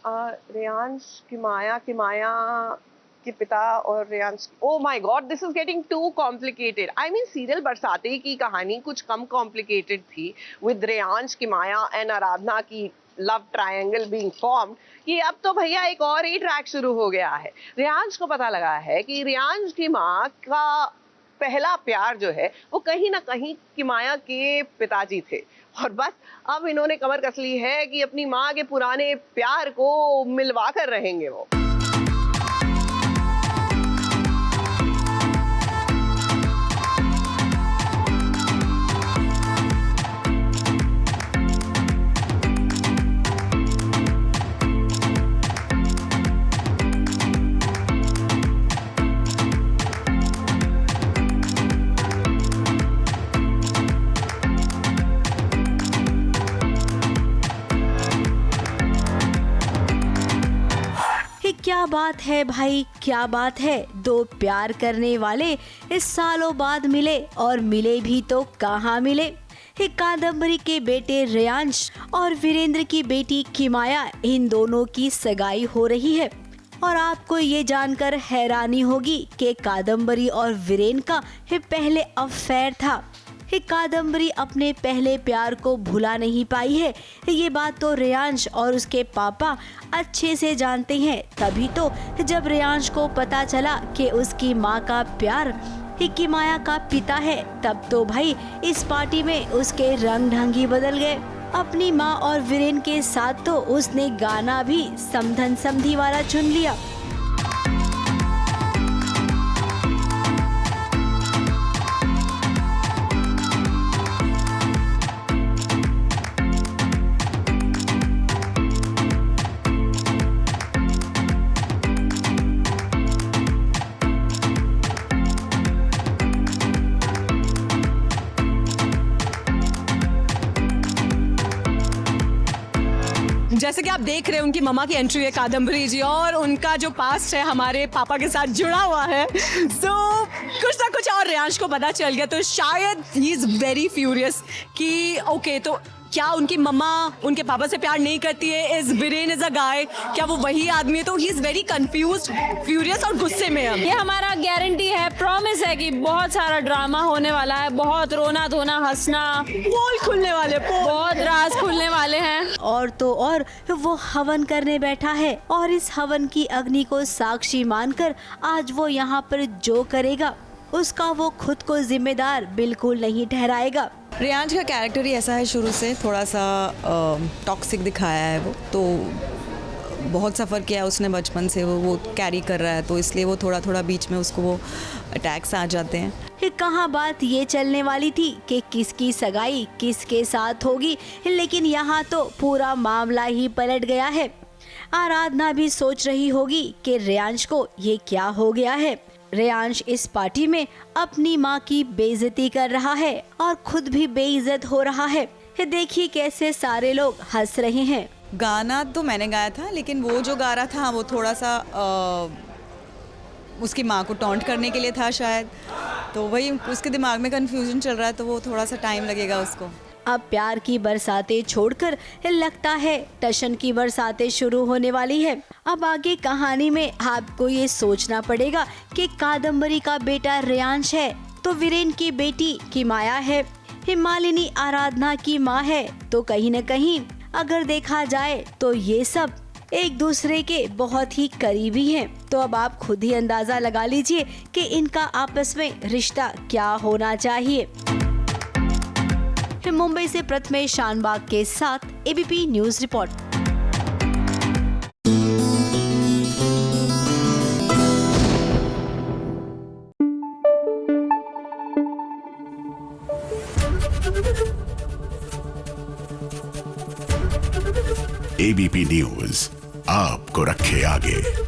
रेयांश की माया के पिता और Reyansh, oh my God, this is getting too complicated. I mean serial Barsaatein की कहानी कुछ कम कॉम्प्लिकेटेड थी विद रेयांश की माया एंड आराधना की लव ट्रायंगल बीइंग फॉर्म्ड, कि अब तो भैया एक और ही ट्रैक शुरू हो गया है। रेयांश को पता लगा है कि रेयांश की माँ का पहला प्यार जो है वो कहीं ना कहीं किमाया के पिताजी थे, और बस अब इन्होंने कमर कस ली है कि अपनी माँ के पुराने प्यार को मिलवा कर रहेंगे वो। क्या बात है भाई, क्या बात है। दो प्यार करने वाले इस सालों बाद मिले, और मिले भी तो कहाँ मिले। कादम्बरी के बेटे रेयांश और वीरेंद्र की बेटी किमाया, इन दोनों की सगाई हो रही है। और आपको ये जानकर हैरानी होगी कि कादम्बरी और वीरेंद्र का पहले अफेयर था। कादम्बरी अपने पहले प्यार को भुला नहीं पाई है, ये बात तो रेयांश और उसके पापा अच्छे से जानते हैं। तभी तो जब रेयांश को पता चला कि उसकी माँ का प्यार किमाया का पिता है, तब तो भाई इस पार्टी में उसके रंग ढंग ही बदल गए। अपनी माँ और वीरेन के साथ तो उसने गाना भी समधन समधी वाला चुन लिया। जैसे कि आप देख रहे हैं उनकी मम्मा की एंट्री है कादम्बरी जी, और उनका जो पास्ट है हमारे पापा के साथ जुड़ा हुआ है। सो कुछ ना कुछ और रेयांश को पता चल गया, तो शायद ही इज वेरी फ्यूरियस कि ओके तो क्या उनकी मम्मा उनके पापा से प्यार नहीं करती है, इज वीरेन इज अ गाय, क्या वो वही आदमी है। तो he is very confused, furious और गुस्से में है। ये हमारा गारंटी है, प्रॉमिस है कि बहुत सारा ड्रामा होने वाला है, बहुत रोना धोना हंसना, पोल खुलने वाले, बहुत राज खुलने वाले हैं। और तो और वो हवन करने बैठा है, और इस हवन की अग्नि को साक्षी मानकर आज वो यहाँ पर जो करेगा उसका वो खुद को जिम्मेदार बिल्कुल नहीं ठहराएगा। रेयांश का कैरेक्टर ही ऐसा है, शुरू से थोड़ा सा टॉक्सिक दिखाया है। वो तो बहुत सफ़र किया उसने बचपन से, वो कैरी कर रहा है, तो इसलिए वो थोड़ा थोड़ा बीच में उसको वो अटैक्स आ जाते हैं। कहाँ बात ये चलने वाली थी कि किसकी सगाई किसके साथ होगी, लेकिन यहाँ तो पूरा मामला ही पलट गया है। आराधना भी सोच रही होगी कि रेयांश को ये क्या हो गया है। रेयांश इस पार्टी में अपनी माँ की बेइज्जती कर रहा है और खुद भी बेइज्जत हो रहा है। देखिए कैसे सारे लोग हंस रहे हैं। गाना तो मैंने गाया था, लेकिन वो जो गा रहा था वो थोड़ा सा उसकी माँ को टॉन्ट करने के लिए था शायद, तो वही उसके दिमाग में कंफ्यूजन चल रहा है, तो वो थोड़ा सा टाइम लगेगा उसको। अब प्यार की बरसातें छोड़कर लगता है टशन की बरसातें शुरू होने वाली है। अब आगे कहानी में आपको ये सोचना पड़ेगा कि कादम्बरी का बेटा रेयांश है तो वीरेन की बेटी किमाया है, हिमालिनी आराधना की माँ है, तो कहीं न कहीं अगर देखा जाए तो ये सब एक दूसरे के बहुत ही करीबी हैं। तो अब आप खुद ही अंदाजा लगा लीजिए कि इनका आपस में रिश्ता क्या होना चाहिए। मुंबई से प्रथमेश शानबाग के साथ ABP news report. ABP news आपको रखे आगे।